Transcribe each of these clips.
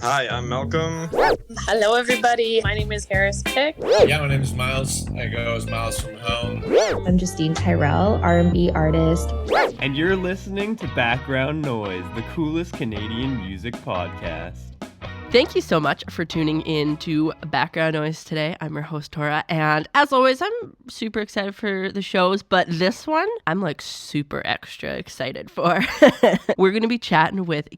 Hi, I'm Malcolm. Hello, everybody. My name is Harris Pick. Yeah, my name is Miles. I go as Miles from home. I'm Justine Tyrell, R&B artist. And you're listening to Background Noise, the coolest Canadian music podcast. Thank you so much for tuning in to Background Noise today. I'm your host, Tora, and as always, I'm super excited for the shows, but this one, I'm like super extra excited for. We're going to be chatting with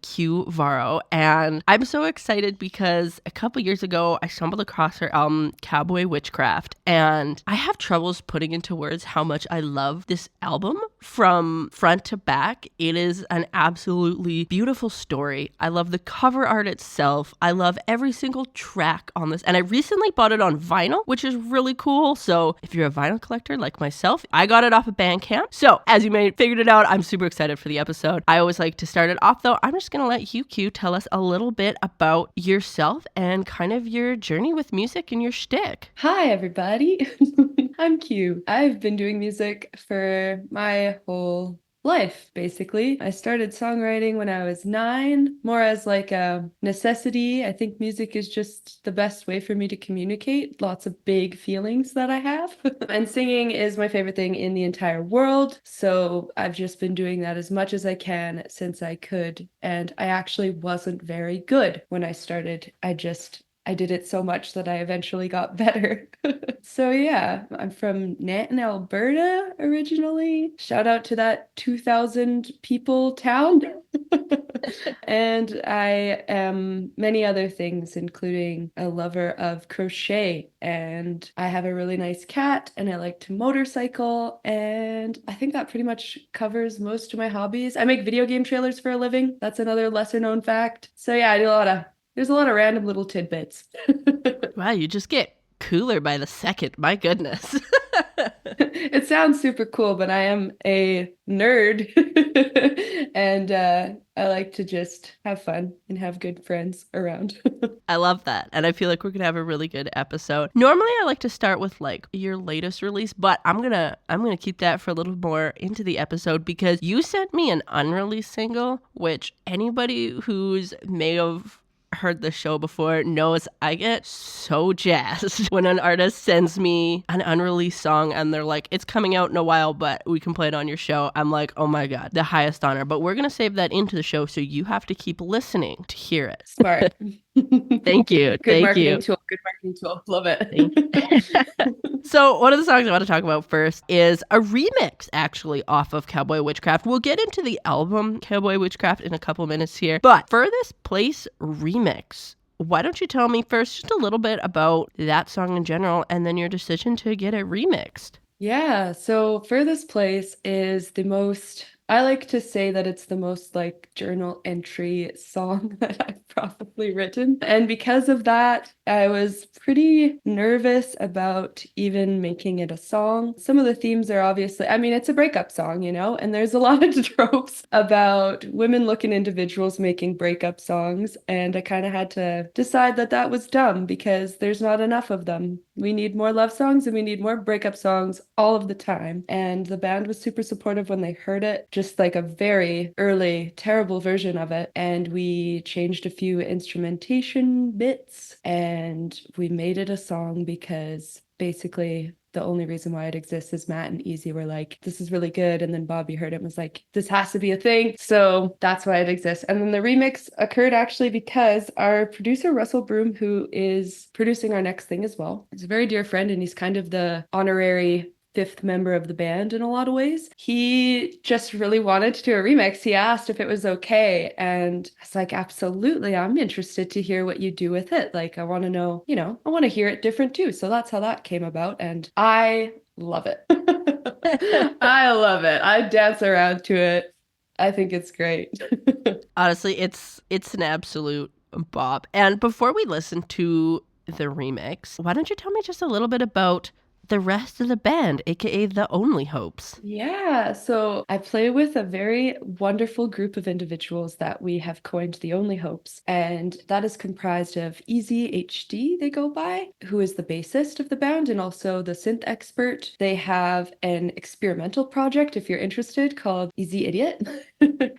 Varo, and I'm so excited because a couple years ago, I stumbled across her album, Cowboy Witchcraft, and I have troubles putting into words how much I love this album from front to back. It is an absolutely beautiful story. I love the cover art itself. I love every single track on this. And I recently bought it on vinyl, which is really cool. So if you're a vinyl collector like myself, I got it off of Bandcamp. So as you may have figured it out, I'm super excited for the episode. I always like to start it off though. I'm just going to let you, Q, tell us a little bit about yourself and kind of your journey with music and your shtick. Hi, everybody. I'm Q. I've been doing music for my whole life, basically. I started songwriting when I was 9, more as like a necessity. I think music is just the best way for me to communicate lots of big feelings that I have. And singing is my favorite thing in the entire world. So I've just been doing that as much as I can since I could. And I actually wasn't very good when I started. I did it so much that I eventually got better. So yeah, I'm from Nanton, Alberta originally. Shout out to that 2,000 people town. And I am many other things, including a lover of crochet. And I have a really nice cat, and I like to motorcycle. And I think that pretty much covers most of my hobbies. I make video game trailers for a living. That's another lesser known fact. So yeah, there's a lot of random little tidbits. Wow, you just get cooler by the second. My goodness. It sounds super cool, but I am a nerd. And I like to just have fun and have good friends around. I love that. And I feel like we're going to have a really good episode. Normally I like to start with like your latest release, but I'm going to keep that for a little more into the episode because you sent me an unreleased single, which anybody who's may have heard the show before knows I get so jazzed when an artist sends me an unreleased song and they're like, it's coming out in a while, but we can play it on your show. I'm like, oh my God, the highest honor. But we're going to save that into the show, so you have to keep listening to hear it. Smart. Thank you. Good marketing tool. Love it. So one of the songs I want to talk about first is a remix, actually, off of Cowboy Witchcraft. We'll get into the album Cowboy Witchcraft in a couple minutes here. But Furthest Place remix, why don't you tell me first just a little bit about that song in general and then your decision to get it remixed? Yeah, so Furthest Place is I like to say that it's the most like journal entry song that I've probably written. And because of that, I was pretty nervous about even making it a song. Some of the themes are obviously, it's a breakup song, and there's a lot of tropes about women-looking individuals making breakup songs. And I kind of had to decide that that was dumb because there's not enough of them. We need more love songs and we need more breakup songs all of the time. And the band was super supportive when they heard it, just like a very early, terrible version of it. And we changed a few instrumentation bits and we made it a song because basically the only reason why it exists is Matt and Easy were like, this is really good. And then Bobby heard it and was like, this has to be a thing. So that's why it exists. And then the remix occurred actually because our producer, Russell Broom, who is producing our next thing as well, is a very dear friend and he's kind of the honorary 5th member of the band in a lot of ways. He just really wanted to do a remix. He asked if it was okay. And I was like, absolutely. I'm interested to hear what you do with it. Like, I want to know, I want to hear it different too. So that's how that came about. And I love it. I love it. I dance around to it. I think it's great. Honestly, it's an absolute bop. And before we listen to the remix, why don't you tell me just a little bit about the rest of the band, aka the Only Hopes? Yeah, so I play with a very wonderful group of individuals that we have coined the Only Hopes, and that is comprised of Easy HD, they go by, who is the bassist of the band and also the synth expert. They have an experimental project, if you're interested, called Easy Idiot.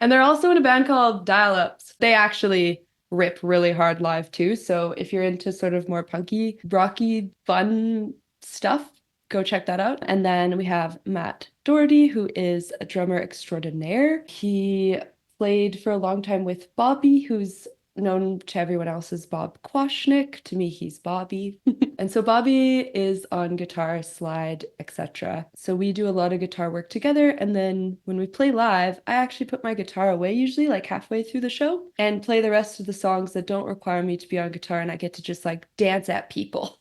And they're also in a band called Dial Ups. They actually rip really hard live too. So if you're into sort of more punky, rocky, fun stuff, go check that out. And then we have Matt Doherty, who is a drummer extraordinaire. He played for a long time with Bobby, who's known to everyone else as Bob Kwashnick. To me, he's Bobby. And so Bobby is on guitar, slide, etc. So we do a lot of guitar work together. And then when we play live, I actually put my guitar away usually like halfway through the show and play the rest of the songs that don't require me to be on guitar. And I get to just like dance at people.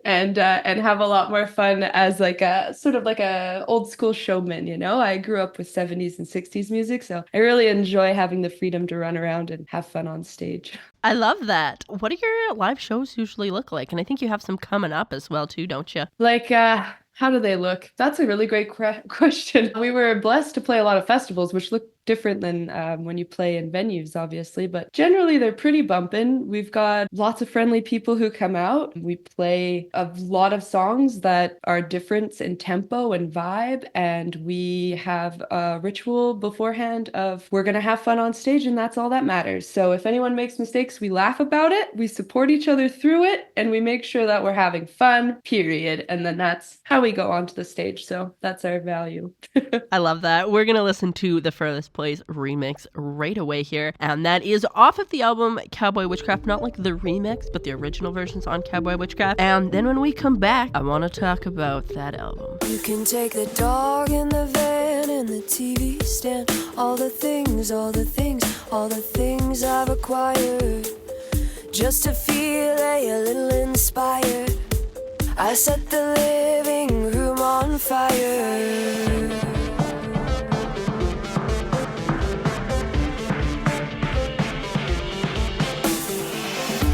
And have a lot more fun as like a sort of like a old school showman, you know. I grew up with 70s and 60s music, so I really enjoy having the freedom to run around and have fun on stage. I love that. What do your live shows usually look like? And I think you have some coming up as well too, don't you? Like how do they look? That's a really great question. We were blessed to play a lot of festivals, which look different than when you play in venues, obviously, but generally they're pretty bumping. We've got lots of friendly people who come out. We play a lot of songs that are different in tempo and vibe, and we have a ritual beforehand of we're going to have fun on stage, and that's all that matters. So if anyone makes mistakes, we laugh about it, we support each other through it, and we make sure that we're having fun, period. And then that's how we go onto the stage. So that's our value. I love that. We're going to listen to the Furthest Place remix right away here. And that is off of the album Cowboy Witchcraft, not like the remix, but the original versions on Cowboy Witchcraft. And then when we come back, I want to talk about that album. You can take the dog in the van and the TV stand, all the things, all the things, all the things I've acquired, just to feel a little inspired. I set the living room on fire.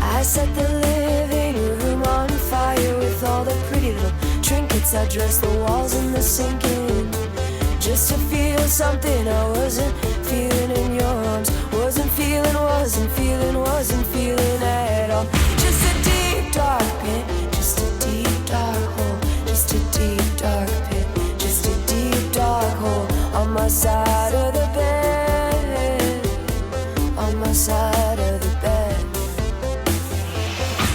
I set the living room on fire with all the pretty little trinkets. I dressed the walls and the sinking, just to feel something I wasn't feeling in your arms. Wasn't feeling at all. Just a deep dark pit, just a deep dark hole, just a deep dark pit, just a deep dark hole on my side of the bed, on my side of the bed.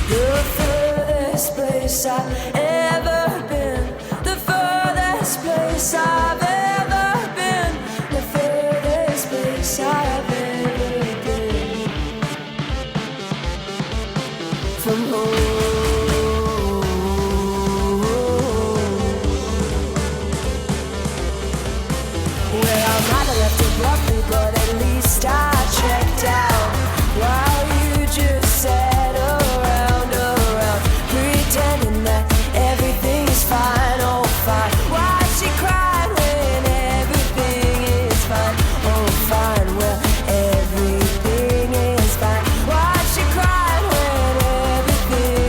The furthest place I've ever been, the furthest place I've ever been, the furthest place I've ever been from home. Well, I might have left abruptly, but at least I checked out while you just sat around, pretending that everything's fine, oh fine. Why she cried when everything is fine, oh fine, well everything is fine. Why she cried when everything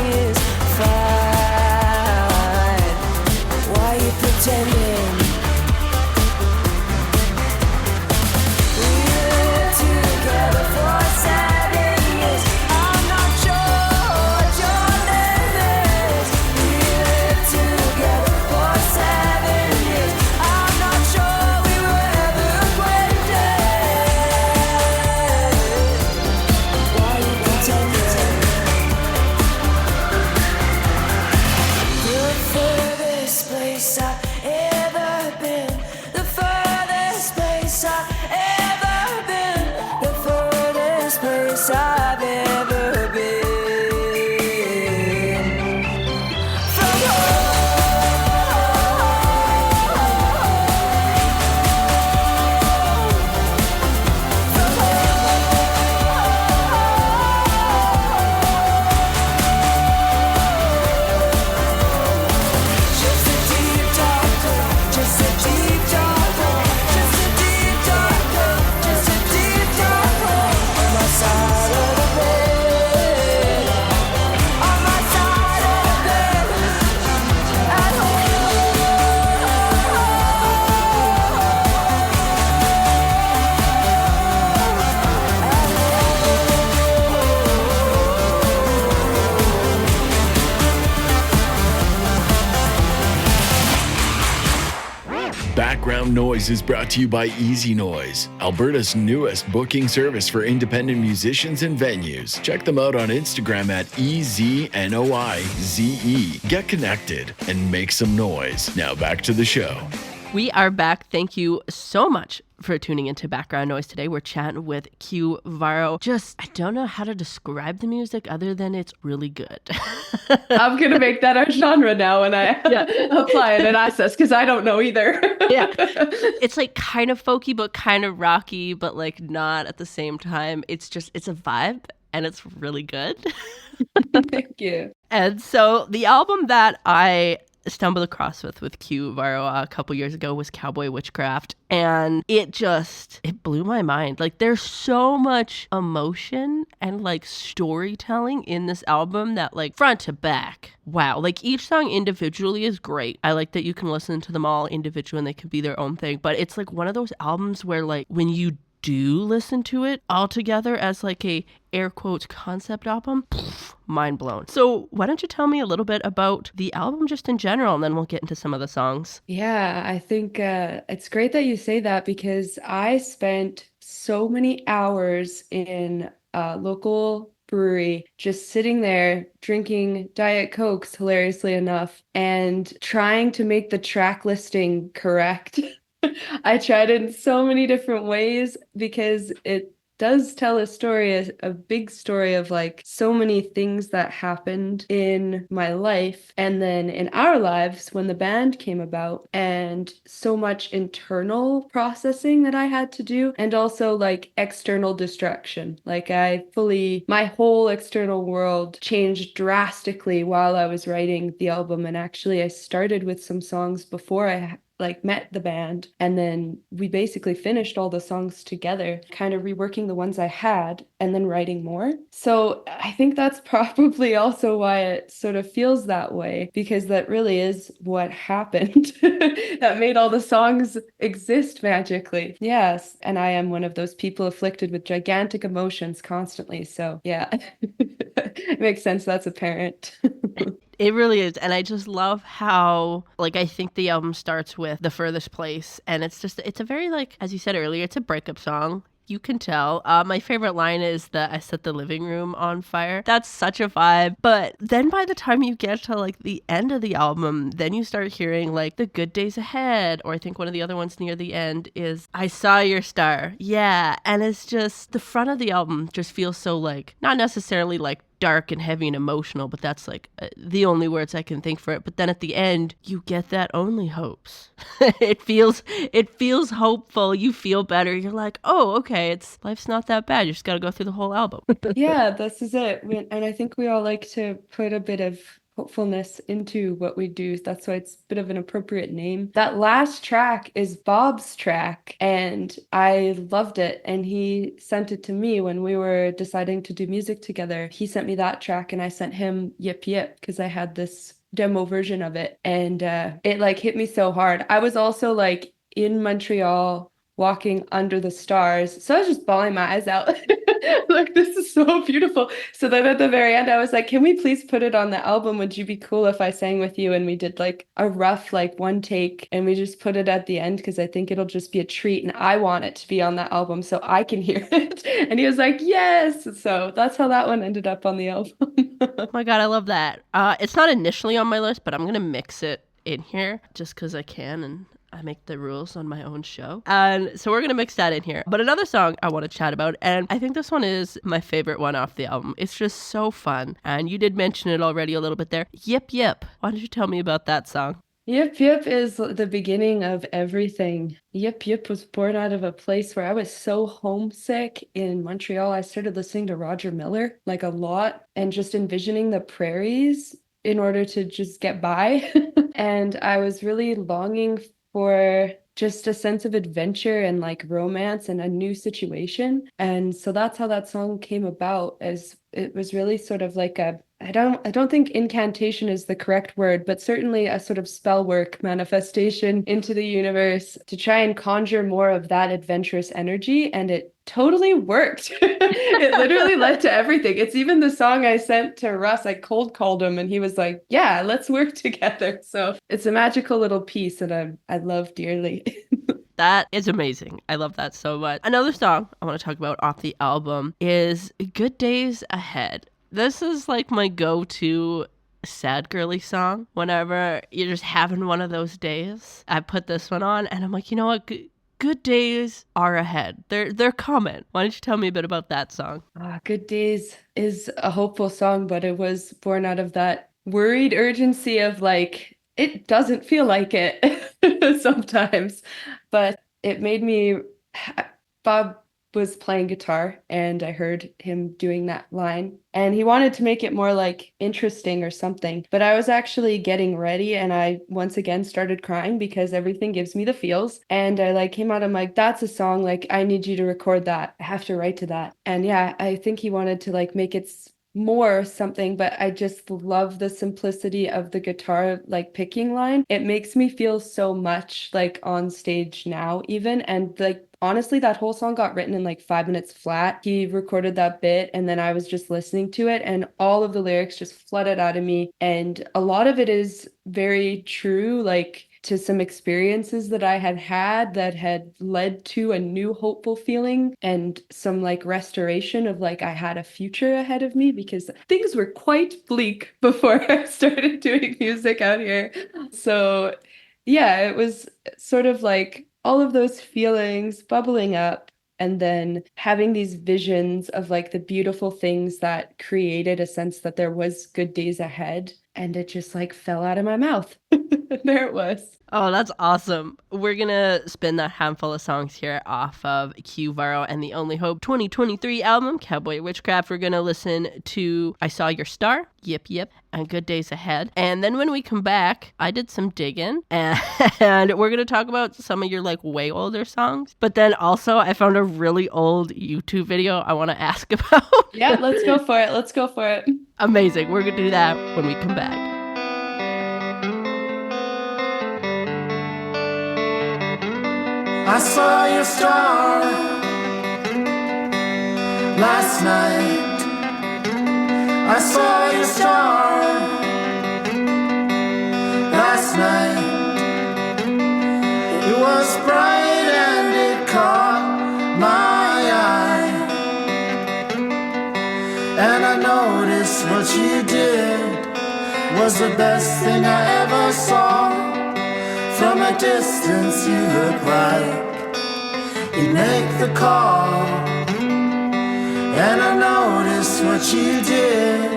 Background Noise is brought to you by Easy Noise, Alberta's newest booking service for independent musicians and venues. Check them out on Instagram at EZNOIZE. Get connected and make some noise. Now back to the show. We are back. Thank you so much for tuning into Background Noise today. We're chatting with Q Varo. I don't know how to describe the music other than it's really good. I'm going to make that our genre now when I apply it in Access, because I don't know either. Yeah. It's like kind of folky, but kind of rocky, but like not at the same time. It's a vibe and it's really good. Thank you. And so the album that I stumbled across with Q Varo a couple years ago was Cowboy Witchcraft, and it blew my mind. Like, there's so much emotion and like storytelling in this album that, like, front to back, wow. Like, each song individually is great. I like that you can listen to them all individually and they can be their own thing, but it's like one of those albums where, like, when you do listen to it all together as like a air quotes concept album, mind blown. So why don't you tell me a little bit about the album just in general, and then we'll get into some of the songs. Yeah, I think it's great that you say that, because I spent so many hours in a local brewery just sitting there drinking Diet Cokes, hilariously enough, and trying to make the track listing correct. I tried it in so many different ways because it does tell a story, a big story of like so many things that happened in my life and then in our lives when the band came about, and so much internal processing that I had to do, and also like external distraction. Like, my whole external world changed drastically while I was writing the album. And actually I started with some songs before I met the band, and then we basically finished all the songs together, kind of reworking the ones I had and then writing more. So I think that's probably also why it sort of feels that way, because that really is what happened that made all the songs exist magically. Yes, and I am one of those people afflicted with gigantic emotions constantly, so yeah. It makes sense that's apparent. It really is. And I just love how, like, I think the album starts with The Furthest Place. And it's a very, like, as you said earlier, it's a breakup song. You can tell. My favorite line is that I set the living room on fire. That's such a vibe. But then by the time you get to like the end of the album, then you start hearing like The Good Days Ahead. Or I think one of the other ones near the end is I Saw Your Star. Yeah. And it's just, the front of the album just feels so like, not necessarily like dark and heavy and emotional, but that's like the only words I can think for it. But then at the end, you get that only hopes. It feels hopeful. You feel better. You're like, oh, okay, life's not that bad. You just got to go through the whole album. Yeah, this is it. And I think we all like to put a bit of hopefulness into what we do. That's why it's a bit of an appropriate name. That last track is Bob's track, and I loved it. And he sent it to me when we were deciding to do music together. He sent me that track, and I sent him Yip Yip because I had this demo version of it. And it like hit me so hard. I was also like in Montreal walking under the stars. So I was just bawling my eyes out. Like, this is so beautiful. So then at the very end, I was like, can we please put it on the album? Would you be cool if I sang with you? And we did like a rough, like one take, and we just put it at the end because I think it'll just be a treat. And I want it to be on that album so I can hear it. And he was like, yes. So that's how that one ended up on the album. Oh my God, I love that. It's not initially on my list, but I'm going to mix it in here just because I can, and I make the rules on my own show. And so we're going to mix that in here. But another song I want to chat about, and I think this one is my favorite one off the album. It's just so fun. And you did mention it already a little bit there. Yip Yip. Why don't you tell me about that song? Yip Yip is the beginning of everything. Yip Yip was born out of a place where I was so homesick in Montreal. I started listening to Roger Miller like a lot and just envisioning the prairies in order to just get by. And I was really longing for just a sense of adventure and like romance and a new situation. And so that's how that song came about, as it was really sort of like I don't think incantation is the correct word, but certainly a sort of spell work manifestation into the universe to try and conjure more of that adventurous energy. And it totally worked. It literally led to everything. It's even the song I sent to Russ. I cold called him and he was like, yeah, let's work together. So it's a magical little piece that I love dearly. That is amazing. I love that so much. Another song I want to talk about off the album is Good Days Ahead. This is like my go-to sad girly song whenever you're just having one of those days. I put this one on and I'm like, you know what? Good days are ahead. They're coming. Why don't you tell me a bit about that song? Good Days is a hopeful song, but it was born out of that worried urgency of like, it doesn't feel like it sometimes, but it made me. Bob was playing guitar and I heard him doing that line and he wanted to make it more like interesting or something, but I was actually getting ready and I once again started crying because everything gives me the feels, and I like came out, I'm like, that's a song, like I need you to record that, I have to write to that. And yeah, I think he wanted to like make it more something, but I just love the simplicity of the guitar like picking line. It makes me feel so much like on stage now even, and like honestly, that whole song got written in like 5 minutes flat. He recorded that bit and then I was just listening to it and all of the lyrics just flooded out of me. And a lot of it is very true, like to some experiences that I had had that had led to a new hopeful feeling and some like restoration of like I had a future ahead of me, because things were quite bleak before I started doing music out here. So yeah, it was sort of like all of those feelings bubbling up and then having these visions of like the beautiful things that created a sense that there was good days ahead, and it just like fell out of my mouth. There it was. Oh, that's awesome. We're going to spin that handful of songs here off of Q Varo and the Only Hope 2023 album, Cowboy Witchcraft. We're going to listen to I Saw Your Star, Yip Yip, and Good Days Ahead. And then when we come back, I did some digging and we're going to talk about some of your like way older songs. But then also I found a really old YouTube video I want to ask about. Yeah, let's go for it. Let's go for it. Amazing. We're going to do that when we come back. I saw your star last night. I saw your star last night. It was bright and it caught my eye, and I noticed what you did was the best thing I ever saw. From a distance you look like you'd make the call, and I noticed what you did,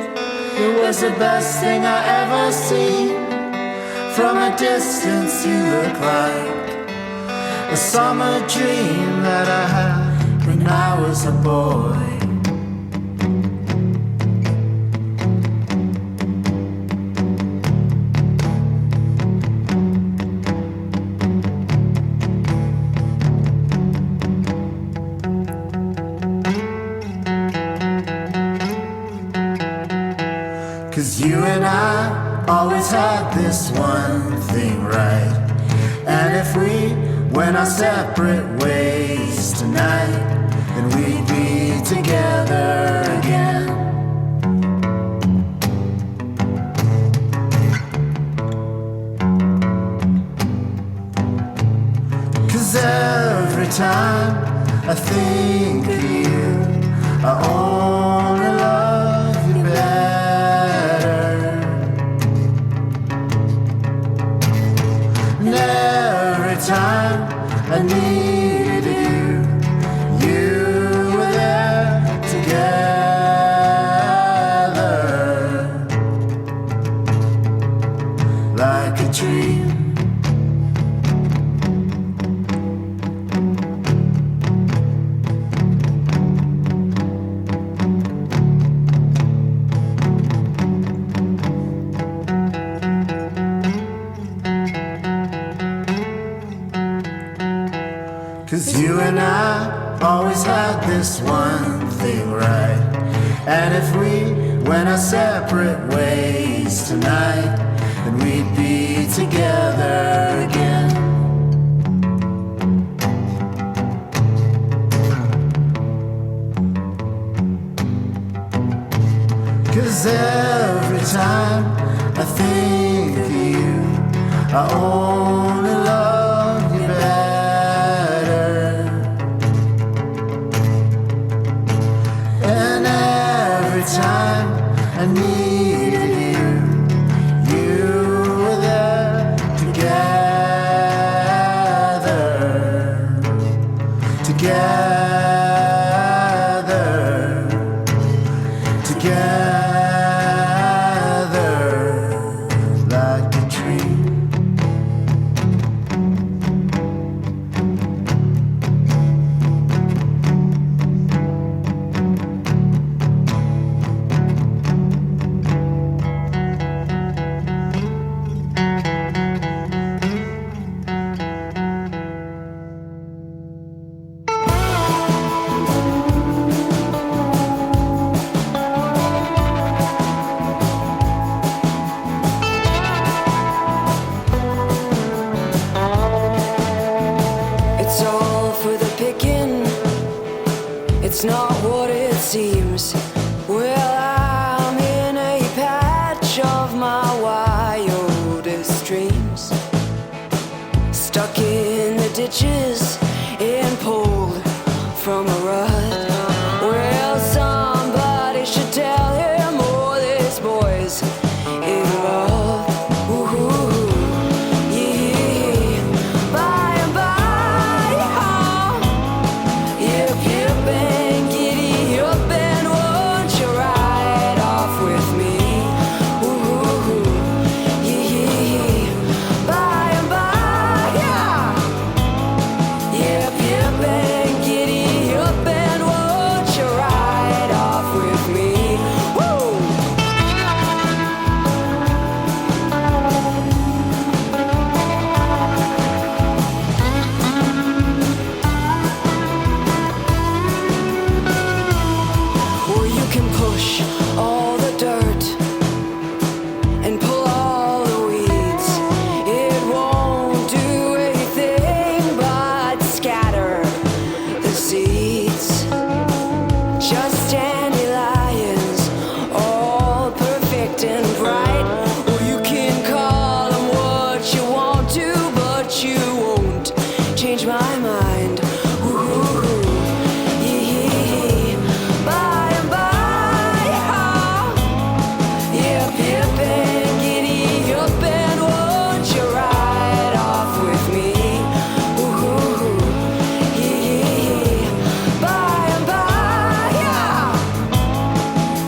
it was the best thing I ever seen. From a distance you look like a summer dream that I had when I was a boy. 'Cause you and I always had this one thing right, and if we went our separate ways tonight, then we'd be together again. 'Cause every time I think of you, I only love you better. And every time I needed you, you were there together, like a dream. Cause you and I always had this one thing right, and if we went our separate ways tonight, then we'd be together again. Cause every time I think of you, I only love you better. I needed you. You were there together, together, together, like a dream. It's all for the picking. It's not what it seems. Well, I'm in a patch of my wildest dreams, stuck in the ditches and pulled from a rut. Well, somebody should tell him all this boy's in love. Ooh, yeah. By and by, yip, yip, and giddy up, and won't you ride off with me? Ooh, yeah. By and by, yip, yip, and giddy up, and won't you ride off with me? Woo! Or you can push all the dirt and pull all the weeds. It won't do anything but scatter the seeds. Just dandelions, all perfect and bright. Or you can call them what you want to, but you won't change my mind. Ooh, yeah. By and by, yip, yip, and giddy up, and won't you ride off with me? Ooh, yeah. By and by,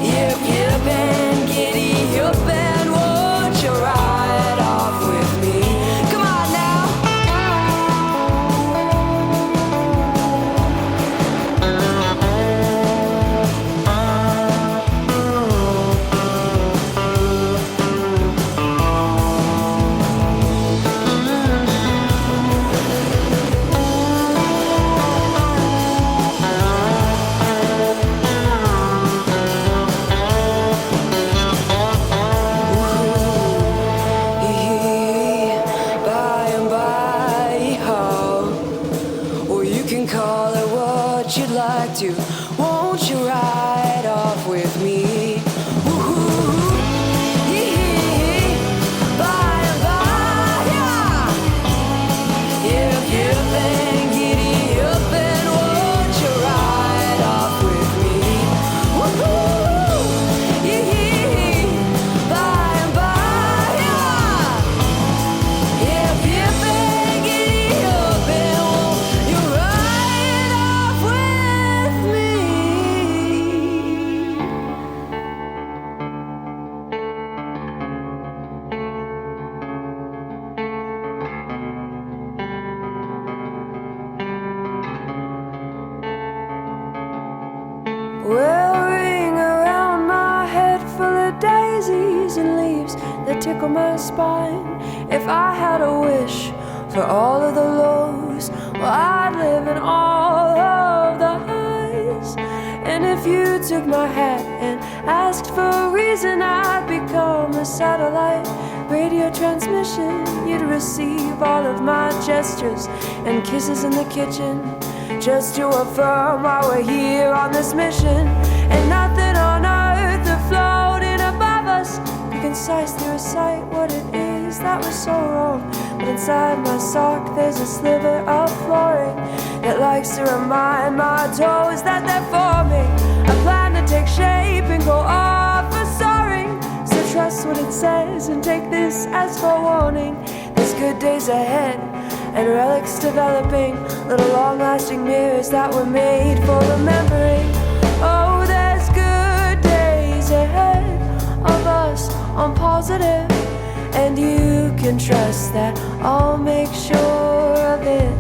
yip, yip, and giddy up, and won't you ride off with me? Come on now. By and by, or you can call it what you'd like to. Won't you ride off with me? Ooh, yeah. By and by, yip, yip, and giddy up, and won't you ride off with me? Woo-hoo, yeah. By and by, yip, yip, and giddy up, and won't you ride off with me? Well, ring around my head full of daisies and leaves that tickle my spine. If I had a wish for all of the lows, well, I'd live in all of the highs. And if you took my hat and asked for a reason, I'd become a satellite radio transmission. You'd receive all of my gestures and kisses in the kitchen, just to affirm why we're here on this mission. And nothing on earth are floating above us who concisely recite what it is that was so wrong. But inside my sock there's a sliver of flooring that likes to remind my toes that they're forming a plan to take shape and go off for sorry. it says and take this as forewarning. There's good days ahead and relics developing, little long-lasting mirrors that were made for remembering. Oh, there's good days ahead of us on positive, and you can trust that I'll make sure of it.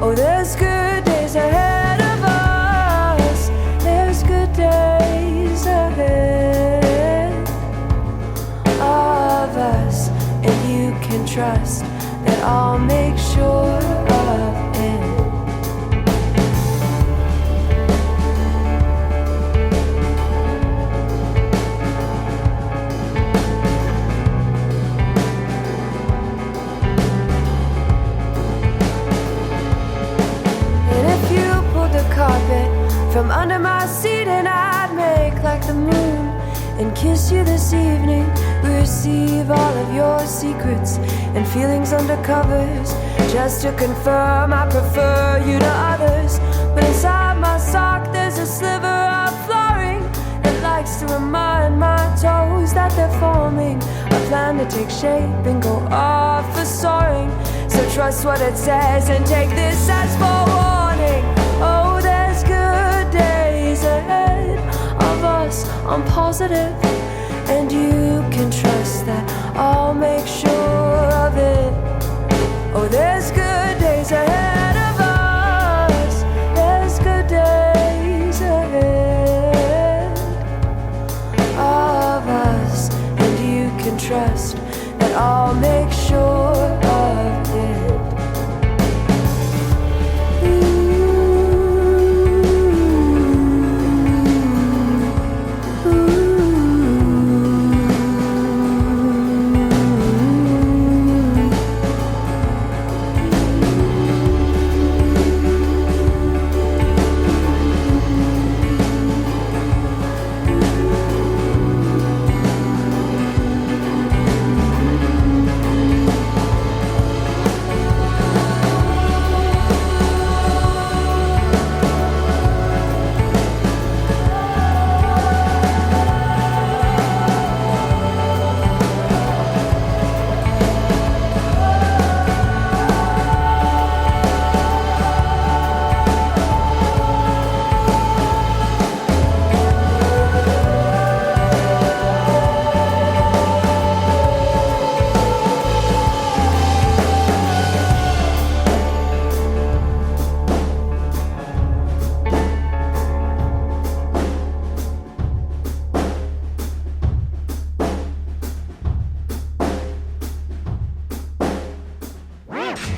Oh, there's good days ahead of us. There's good days ahead of us, and you can trust that I'll make sure of it. Carpet from under my seat, and I'd make like the moon and kiss you this evening. Receive all of your secrets and feelings under covers, just to confirm I prefer you to others. But inside my sock there's a sliver of flooring that likes to remind my toes that they're forming a plan to take shape and go off for soaring. So trust what it says and take this as forewarning. Oh, there's good days ahead of us, I'm positive, and you can trust that I'll make sure of it. Oh, there's good days ahead of us, there's good days ahead of us, and you can trust that I'll make sure of it.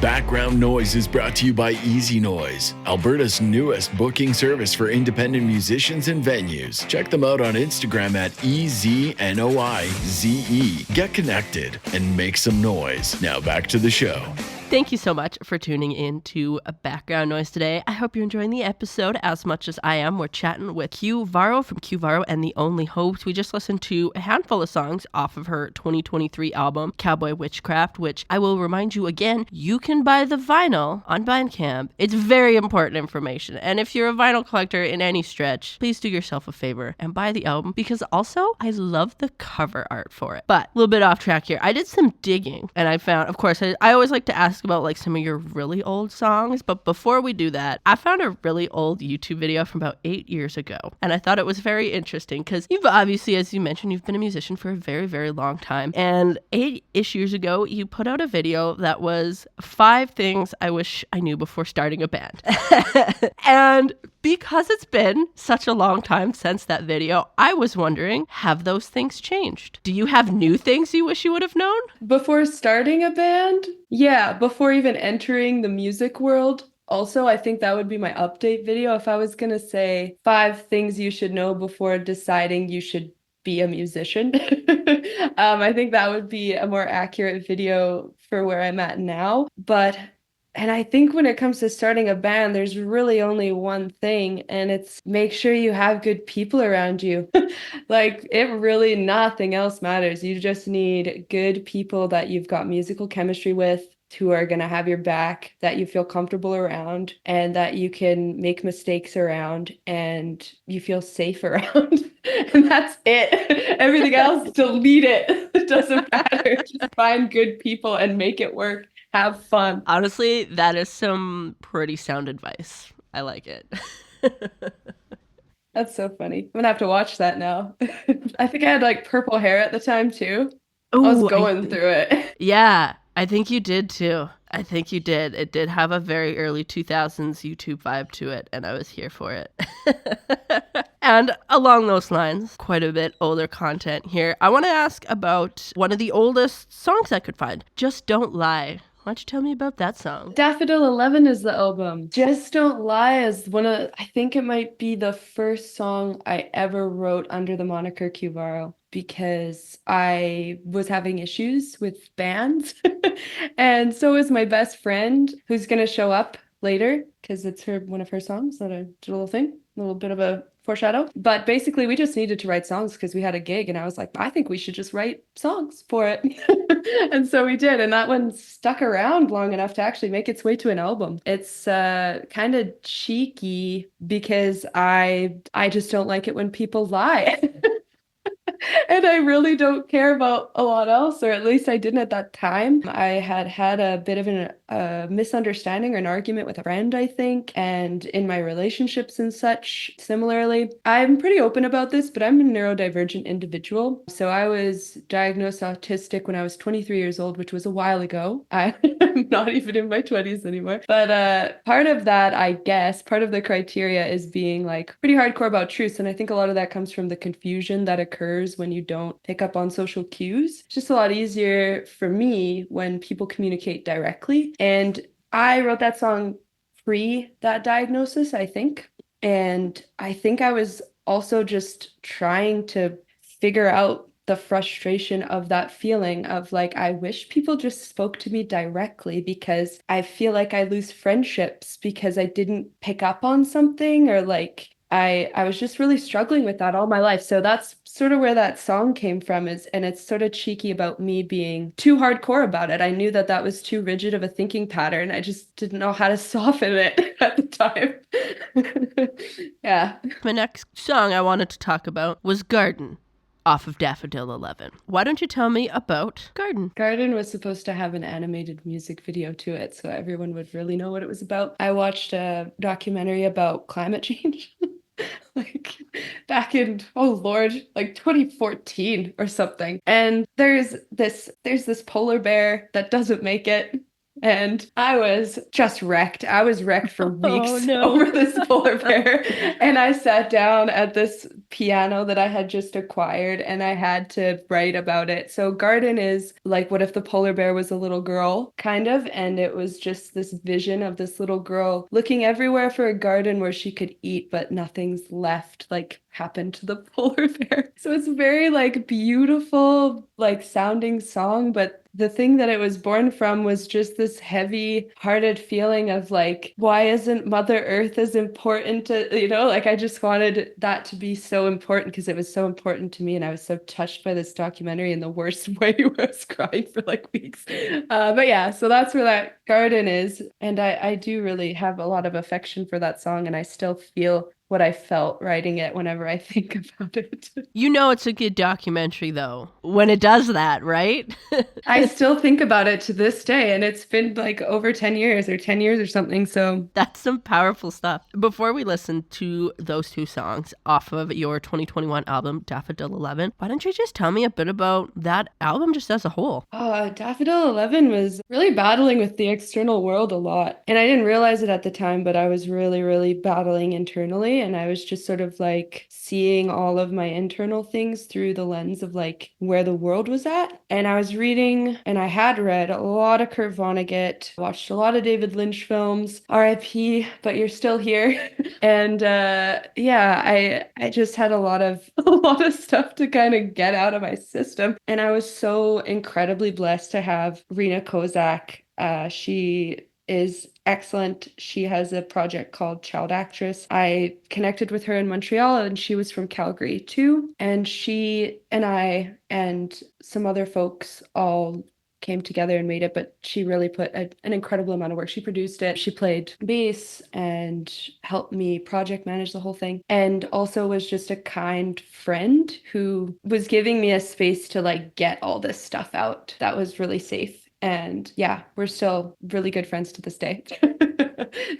Background Noise is brought to you by Easy Noise, Alberta's newest booking service for independent musicians and venues. Check them out on Instagram at EZNOIZE. Get connected and make some noise. Now back to the show. Thank you so much for tuning in to Background Noise today. I hope you're enjoying the episode as much as I am. We're chatting with Varo from Varo and The Only Hopes. We just listened to a handful of songs off of her 2023 album, Cowboy Witchcraft, which I will remind you again, you can buy the vinyl on Bandcamp. It's very important information. And if you're a vinyl collector in any stretch, please do yourself a favor and buy the album, because also I love the cover art for it. But a little bit off track here. I did some digging and I found, of course, I always like to ask about like some of your really old songs, but before we do that, I found a really old YouTube video from about 8 years ago, and I thought it was very interesting because you've obviously, as you mentioned, you've been a musician for a very, very long time, and 8-ish years ago, you put out a video that was 5 things I wish I knew before starting a band. And because it's been such a long time since that video, I was wondering, have those things changed? Do you have new things you wish you would have known? Before starting a band? Yeah, before even entering the music world. Also, I think that would be my update video. If I was going to say 5 things you should know before deciding you should be a musician, I think that would be a more accurate video for where I'm at now. And I think when it comes to starting a band, there's really only one thing, and it's make sure you have good people around you. Like, it really, nothing else matters. You just need good people that you've got musical chemistry with, who are going to have your back, that you feel comfortable around, and that you can make mistakes around, and you feel safe around. And that's it. Everything else, delete it. It doesn't matter. Just find good people and make it work. Have fun. Honestly, that is some pretty sound advice. I like it. That's so funny. I'm gonna have to watch that now. I think I had like purple hair at the time too. I was Ooh, going through it. yeah, I think you did too. I think you did. It did have a very early 2000s YouTube vibe to it, and I was here for it. And along those lines, quite a bit older content here. I want to ask about one of the oldest songs I could find, Just Don't Lie. Why don't you tell me about that song? Daffodil 11 is the album. Just Don't Lie is I think it might be the first song I ever wrote under the moniker Varo, because I was having issues with bands. And so is my best friend, who's going to show up later because it's one of her songs that I did a little thing, a little bit of a foreshadow. But basically, we just needed to write songs because we had a gig, and I was like, I think we should just write songs for it. And so we did, and that one stuck around long enough to actually make its way to an album. It's kind of cheeky because I just don't like it when people lie. And I really don't care about a lot else, or at least I didn't at that time. I had a bit of a misunderstanding or an argument with a friend, I think, and in my relationships and such, similarly. I'm pretty open about this, but I'm a neurodivergent individual. So I was diagnosed autistic when I was 23 years old, which was a while ago. I'm not even in my 20s anymore. But part of that, I guess, part of the criteria is being like pretty hardcore about truths. And I think a lot of that comes from the confusion that occurs when you don't pick up on social cues. It's just a lot easier for me when people communicate directly. And I wrote that song pre that diagnosis, I think. And I think I was also just trying to figure out the frustration of that feeling of like, I wish people just spoke to me directly, because I feel like I lose friendships because I didn't pick up on something, or like I was just really struggling with that all my life. So that's sort of where that song came from, and it's sort of cheeky about me being too hardcore about it. I knew that that was too rigid of a thinking pattern. I just didn't know how to soften it at the time. Yeah. My next song I wanted to talk about was Garden, off of Daffodil 11. Why don't you tell me about Garden? Garden was supposed to have an animated music video to it, so everyone would really know what it was about. I watched a documentary about climate change. Like back in, oh Lord, like 2014 or something. And there's this polar bear that doesn't make it. And I was just wrecked. I was wrecked for weeks over this polar bear. And I sat down at this piano that I had just acquired, and I had to write about it. So Garden is like, what if the polar bear was a little girl, kind of. And it was just this vision of this little girl looking everywhere for a garden where she could eat, but nothing's left, like happened to the polar bear. So it's very like beautiful, like sounding song, but the thing that it was born from was just this heavy-hearted feeling of like, why isn't Mother Earth as important to, like I just wanted that to be so important because it was so important to me, and I was so touched by this documentary in the worst way, where I was crying for like weeks. But yeah, so that's where that Garden is, and I do really have a lot of affection for that song, and I still feel what I felt writing it whenever I think about it. You know it's a good documentary, though, when it does that, right? I still think about it to this day, and it's been like over 10 years or something, so. That's some powerful stuff. Before we listen to those two songs off of your 2021 album, Daffodil 11, why don't you just tell me a bit about that album just as a whole? Daffodil 11 was really battling with the external world a lot, and I didn't realize it at the time, but I was really, really battling internally. And I was just sort of like seeing all of my internal things through the lens of like where the world was at. And I was reading, and I had read a lot of Kurt Vonnegut, watched a lot of David Lynch films, RIP, but you're still here. And yeah, I just had a lot of stuff to kind of get out of my system. And I was so incredibly blessed to have Rena Kozak. She is excellent. She has a project called Child Actress. I connected with her in Montreal, and she was from Calgary too. And she and I and some other folks all came together and made it, but she really put an incredible amount of work. She produced it. She played bass and helped me project manage the whole thing. And also was just a kind friend who was giving me a space to like get all this stuff out that was really safe. And yeah, we're still really good friends to this day.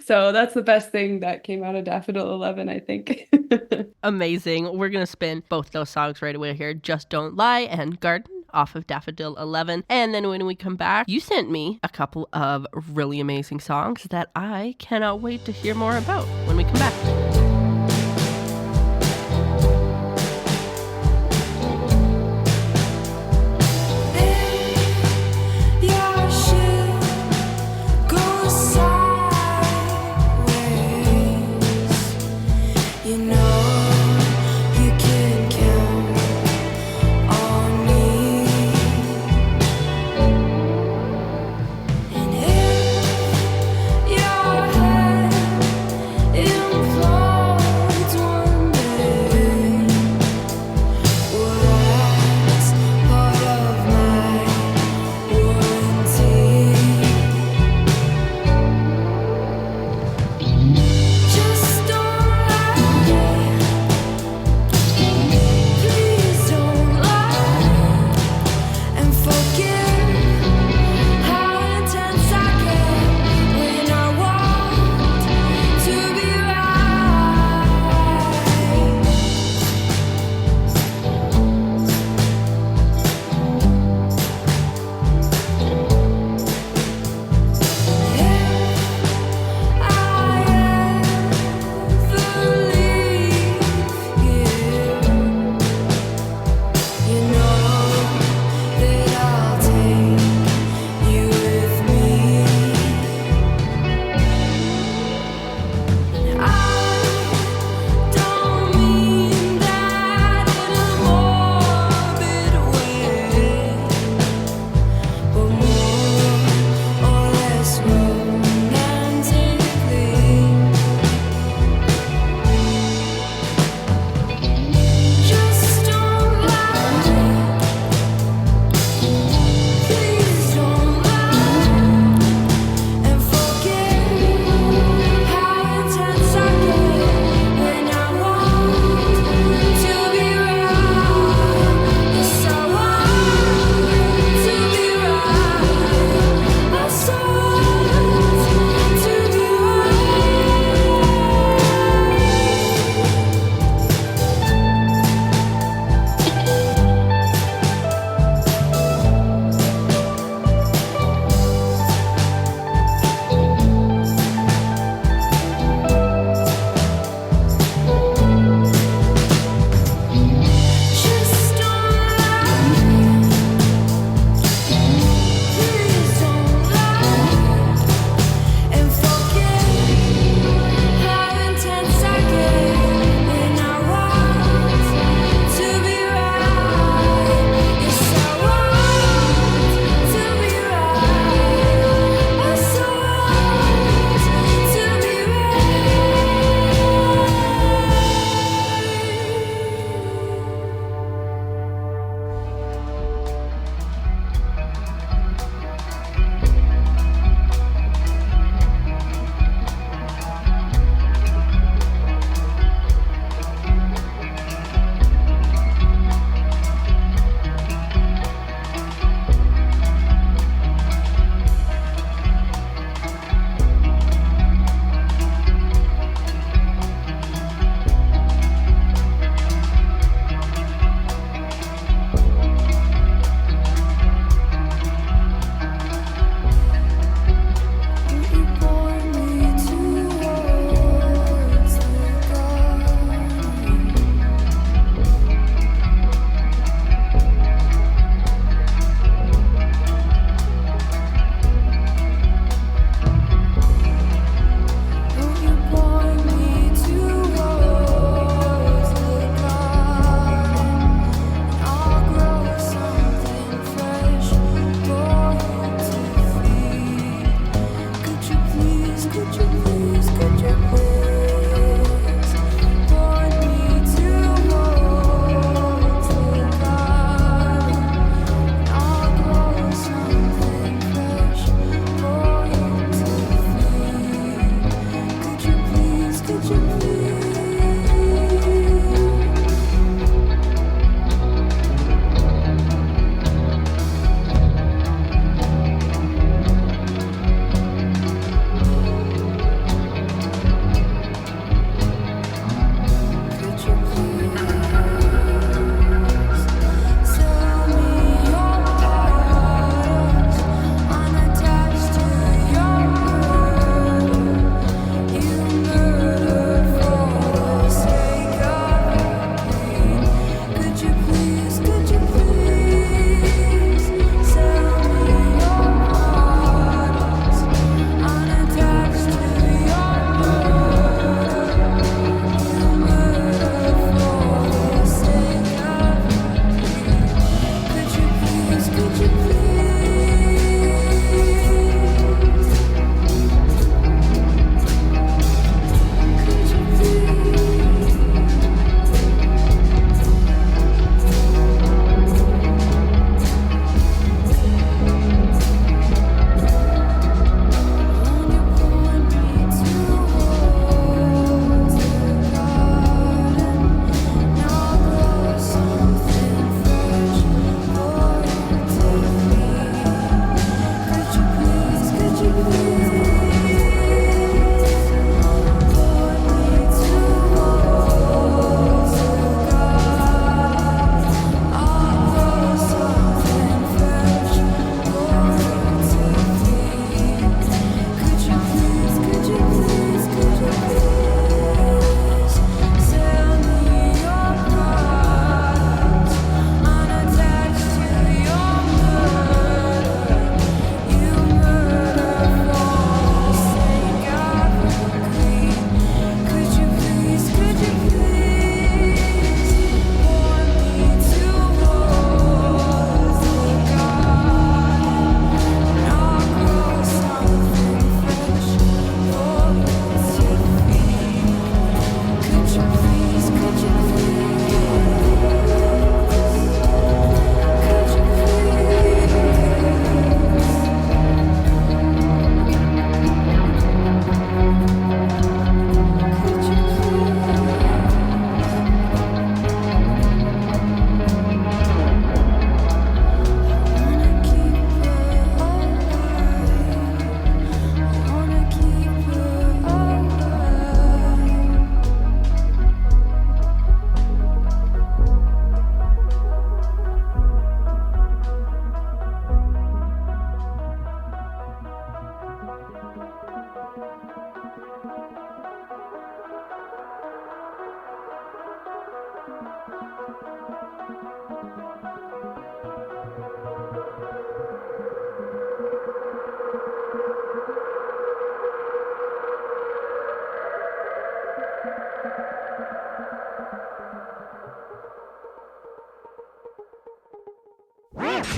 So that's the best thing that came out of Daffodil 11, I think. Amazing. We're going to spin both those songs right away here. Just Don't Lie and Garden off of Daffodil 11. And then when we come back, you sent me a couple of really amazing songs that I cannot wait to hear more about when we come back. Floor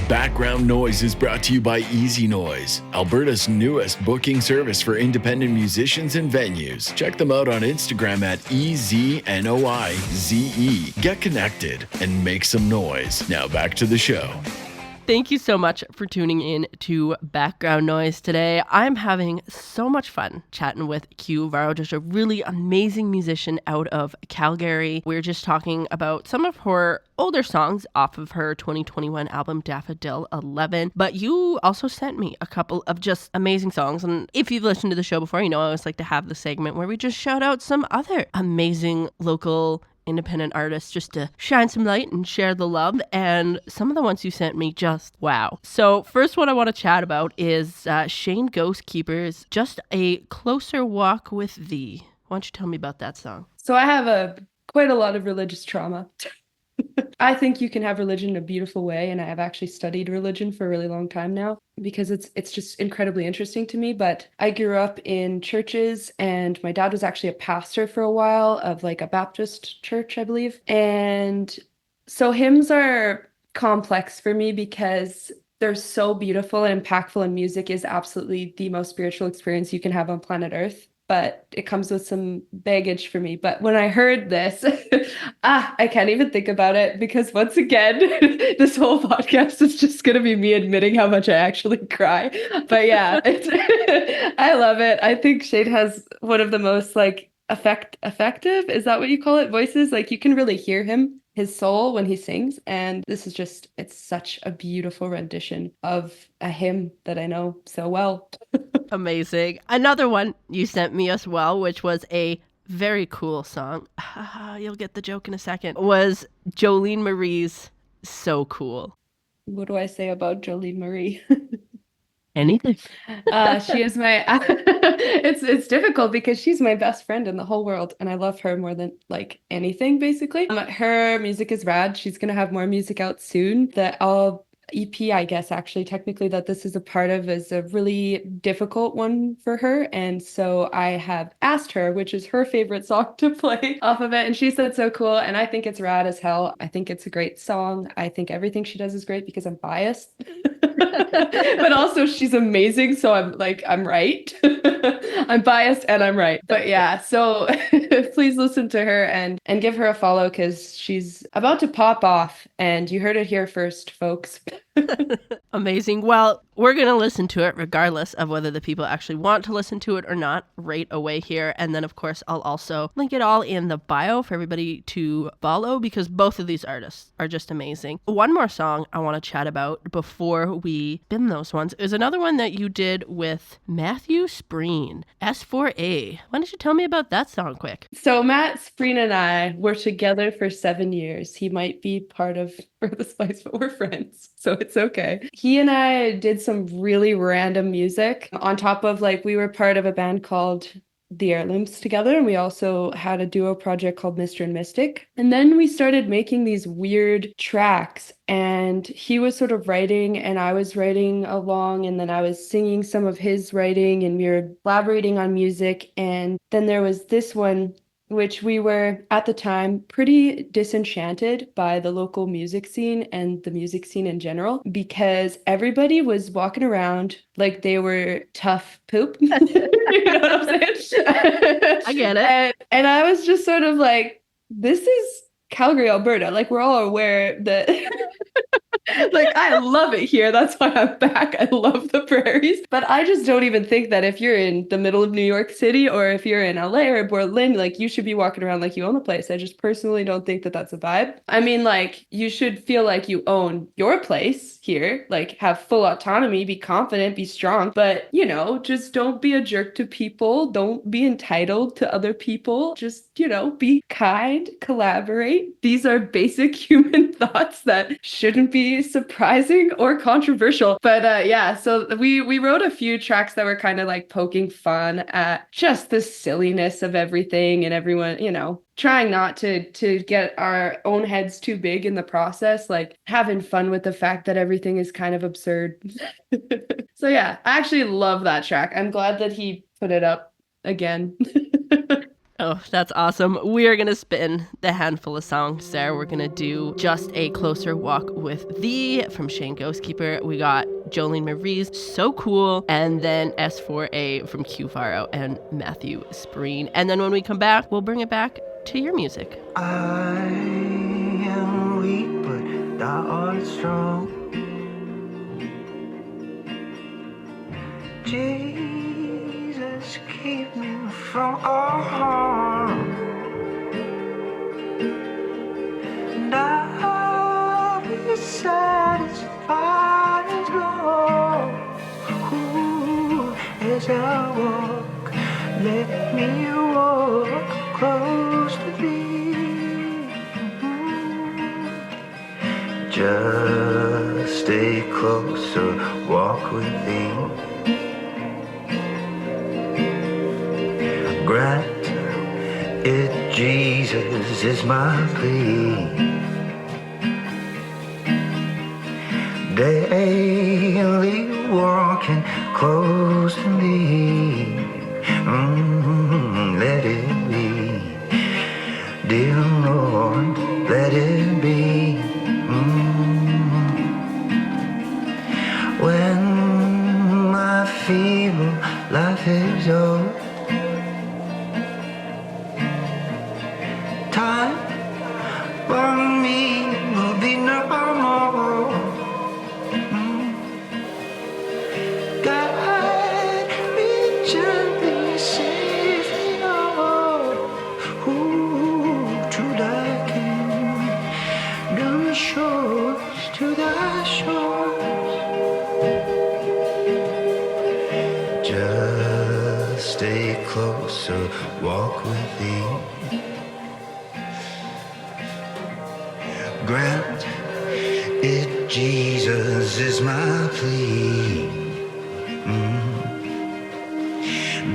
Background Noise is brought to you by Easy Noise, Alberta's newest booking service for independent musicians and venues. Check them out on Instagram at EZNOIZE. Get connected and make some noise. Now back to the show. Thank you so much for tuning in to Background Noise today. I'm having so much fun chatting with Varo, just a really amazing musician out of Calgary. We're just talking about some of her older songs off of her 2021 album Daffodil 11. But you also sent me a couple of just amazing songs. And if you've listened to the show before, you know I always like to have the segment where we just shout out some other amazing local independent artists just to shine some light and share the love. And some of the ones you sent me, just wow. So first one I want to chat about is Shane Ghostkeeper's Just a Closer Walk with Thee. Why don't you tell me about that song? So I have quite a lot of religious trauma. I think you can have religion in a beautiful way, and I have actually studied religion for a really long time now because it's just incredibly interesting to me. But I grew up in churches, and my dad was actually a pastor for a while of like a Baptist church, I believe. And so hymns are complex for me because they're so beautiful and impactful, and music is absolutely the most spiritual experience you can have on planet Earth. But it comes with some baggage for me. But when I heard this, I can't even think about it because once again, this whole podcast is just going to be me admitting how much I actually cry. But yeah, I love it. I think Shade has one of the most like effective, is that what you call it? Voices. Like you can really hear him, his soul when he sings. And this is just, it's such a beautiful rendition of a hymn that I know so well. Amazing. Another one you sent me as well, which was a very cool song. You'll get the joke in a second. Was Jolene Marie's So Cool. What do I say about Jolene Marie? Anything. She is my it's difficult because she's my best friend in the whole world, and I love her more than like anything basically. Her music is rad. She's gonna have more music out soon that EP, I guess, actually, technically, that this is a part of is a really difficult one for her. And so I have asked her, which is her favorite song to play off of it. And she said so cool. And I think it's rad as hell. I think it's a great song. I think everything she does is great because I'm biased. But also she's amazing. So I'm right. I'm biased and I'm right. But yeah, so please listen to her and give her a follow because she's about to pop off. And you heard it here first, folks. Amazing. Well, we're going to listen to it regardless of whether the people actually want to listen to it or not right away here. And then, of course, I'll also link it all in the bio for everybody to follow because both of these artists are just amazing. One more song I want to chat about before we bin those ones is another one that you did with Matthew Spreen, S4A. Why don't you tell me about that song quick? So Matt Spreen and I were together for 7 years. He might be part of the Spice, but we're friends, so it's okay. He and I did some really random music on top of we were part of a band called The Heirlooms together, and we also had a duo project called Mr. and Mystic. And then we started making these weird tracks, and he was sort of writing and I was writing along, and then I was singing some of his writing, and we were collaborating on music. And then there was this one which we were at the time pretty disenchanted by the local music scene and the music scene in general because everybody was walking around like they were tough poop. You know what I'm saying? I get it. And I was just sort of like, this is Calgary, Alberta. We're all aware that I love it here. That's why I'm back. I love the prairies. But I just don't even think that if you're in the middle of New York City or if you're in LA or Berlin, you should be walking around like you own the place. I just personally don't think that that's a vibe. I mean, you should feel like you own your place here, have full autonomy, be confident, be strong. But, just don't be a jerk to people. Don't be entitled to other people. Just, be kind, collaborate. These are basic human thoughts that shouldn't be surprising or controversial. But yeah, so we wrote a few tracks that were kind of poking fun at just the silliness of everything and everyone, trying not to get our own heads too big in the process, having fun with the fact that everything is kind of absurd. So yeah, I actually love that track. I'm glad that he put it up again. Oh, that's awesome. We are going to spin the handful of songs there. We're going to do Just a Closer Walk with Thee from Shane Ghostkeeper. We got Jolene Marie's So Cool, and then S4A from Varo and Matthew Spreen. And then when we come back, we'll bring it back to your music. I am weak, but thou art strong. Jesus, keep me from all harm. And I'll be satisfied as long as I walk. Let me walk close to thee. Just stay closer, walk with thee. Grant it, Jesus, is my plea. Daily walking close to thee. Let it be, dear Lord, let it be. When my feeble life is over, time for me will be no more. Guide me gently, safely on to thy kingdom, down the shores to thy shores. Just stay closer, walk with thee. Grant it, Jesus, is my plea.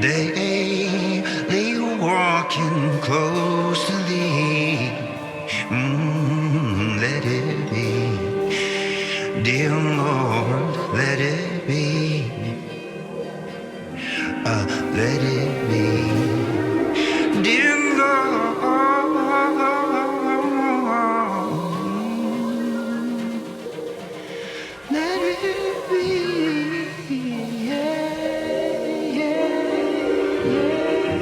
Daily walking close to thee. Let it be, Dear Lord, let it be. Let it be. Dear Lord, let it be. Yeah, yeah, yeah.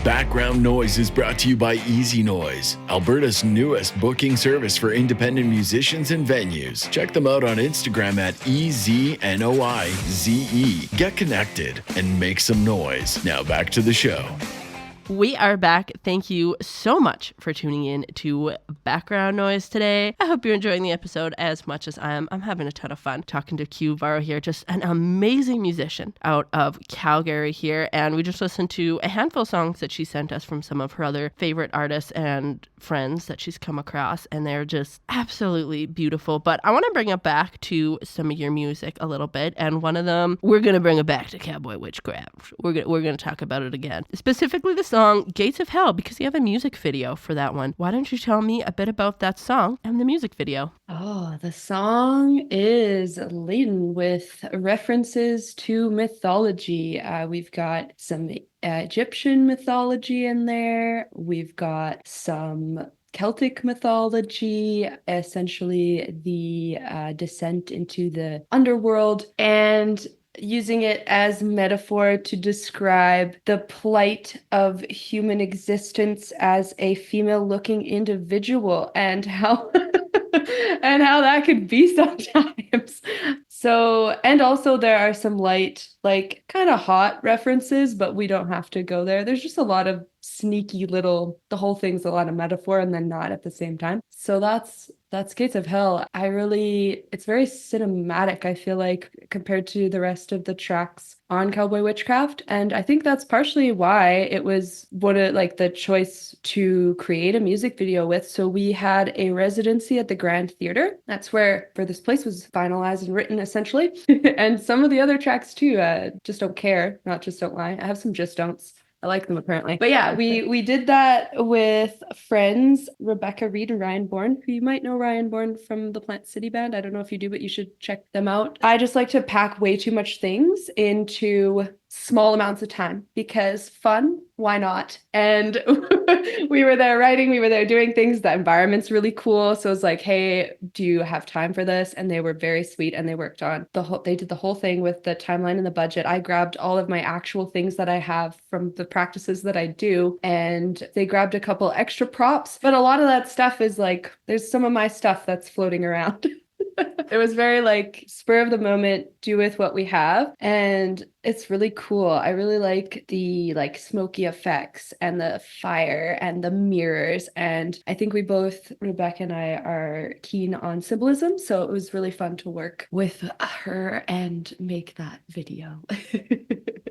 Background Noise is brought to you by Easy Noise, Alberta's newest booking service for independent musicians and venues. Check them out on Instagram at EZNOIZE. Get connected and make some noise. Now back to the show. We are back. Thank you so much for tuning in to Background Noise today. I hope you're enjoying the episode as much as I am. I'm having a ton of fun talking to Varo here, just an amazing musician out of Calgary here. And we just listened to a handful of songs that she sent us from some of her other favorite artists and friends that she's come across. And they're just absolutely beautiful. But I want to bring it back to some of your music a little bit. And one of them, we're going to bring it back to Cowboy Witchcraft. We're going to talk about it again. Specifically the song Gates of Hell, because you have a music video for that one. Why don't you tell me a bit about that song and the music video? Oh, the song is laden with references to mythology. We've got some Egyptian mythology in there. We've got some Celtic mythology, essentially the descent into the underworld, and using it as metaphor to describe the plight of human existence as a female-looking individual and how and how that could be sometimes. So, and also there are some light, like kind of hot references, but we don't have to go there. There's just a lot of sneaky little, the whole thing's a lot of metaphor and then not at the same time. So that's Gates of Hell. It's very cinematic, I feel like, compared to the rest of the tracks on Cowboy Witchcraft. And I think that's partially why it was the choice to create a music video with. So we had a residency at the Grand Theater. That's where this place was finalized and written, essentially. And some of the other tracks too, Just Don't Care, not Just Don't Lie. I have some Just Don'ts. I like them apparently. But yeah, we did that with friends, Rebecca Reed and Ryan Bourne, who you might know Ryan Bourne from the Plant City Band. I don't know if you do, but you should check them out. I just like to pack way too much things into small amounts of time because fun, why not? And we were there writing, we were there doing things. The environment's really cool. So it's like, hey, do you have time for this? And they were very sweet and they worked on they did the whole thing with the timeline and the budget. I grabbed all of my actual things that I have from the practices that I do, and they grabbed a couple extra props. But a lot of that stuff is like, there's some of my stuff that's floating around. It was very like spur of the moment, do with what we have. And it's really cool. I really like the like smoky effects and the fire and the mirrors. And I think we both, Rebecca and I, are keen on symbolism. So it was really fun to work with her and make that video.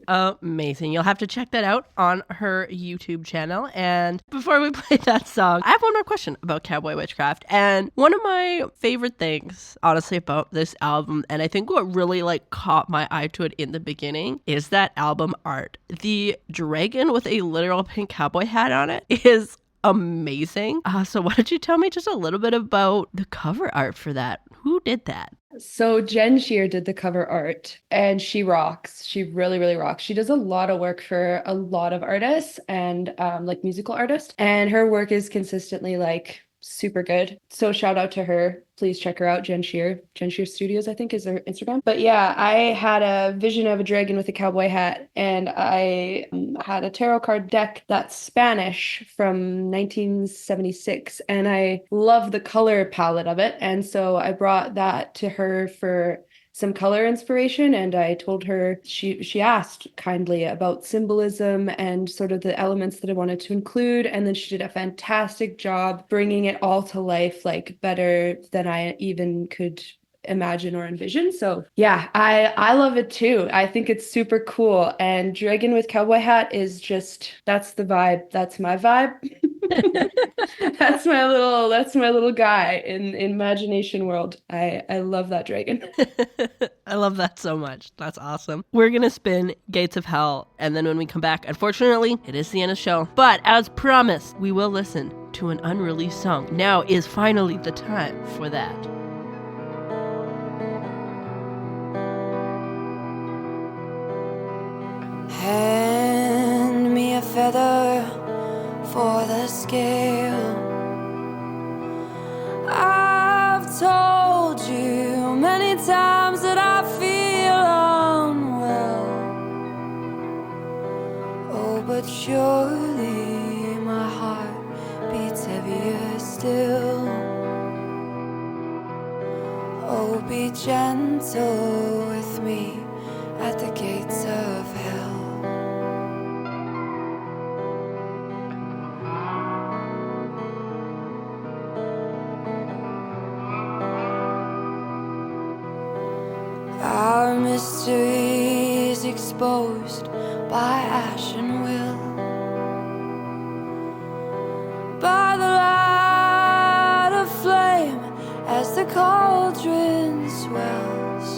Amazing. You'll have to check that out on her YouTube channel. And before we play that song, I have one more question about Cowboy Witchcraft. And one of my favorite things, honestly, about this album, and I think what really like caught my eye to it in the beginning, is that album art. The dragon with a literal pink cowboy hat on it is amazing. So why don't you tell me just a little bit about the cover art for that? Who did that? So Jen Shear did the cover art and she rocks. She really, really rocks. She does a lot of work for a lot of artists and like musical artists. And her work is consistently like super good. So shout out to her. Please check her out, Jen Shear. Jen Shear Studios, I think, is her Instagram. But yeah, I had a vision of a dragon with a cowboy hat, and I had a tarot card deck that's Spanish from 1976, and I love the color palette of it. And so I brought that to her for some color inspiration, and I told her, she asked kindly about symbolism and sort of the elements that I wanted to include, and then she did a fantastic job bringing it all to life, like better than I even could imagine or envision. So yeah, I love it too. I think it's super cool, and dragon with cowboy hat is just, that's the vibe. That's my vibe. That's my little guy in imagination world. I love that dragon. I love that so much. That's awesome. We're gonna spin Gates of Hell, and then when we come back, unfortunately, it is the end of the show. But as promised, we will listen to an unreleased song. Now is finally the time for that. Hand me a feather for the scale. I've told you many times that I feel unwell. Oh, but surely still. Oh, be gentle with me at the gates of hell. Our mysteries exposed by ash and will, by the light of flame as the cauldron swells.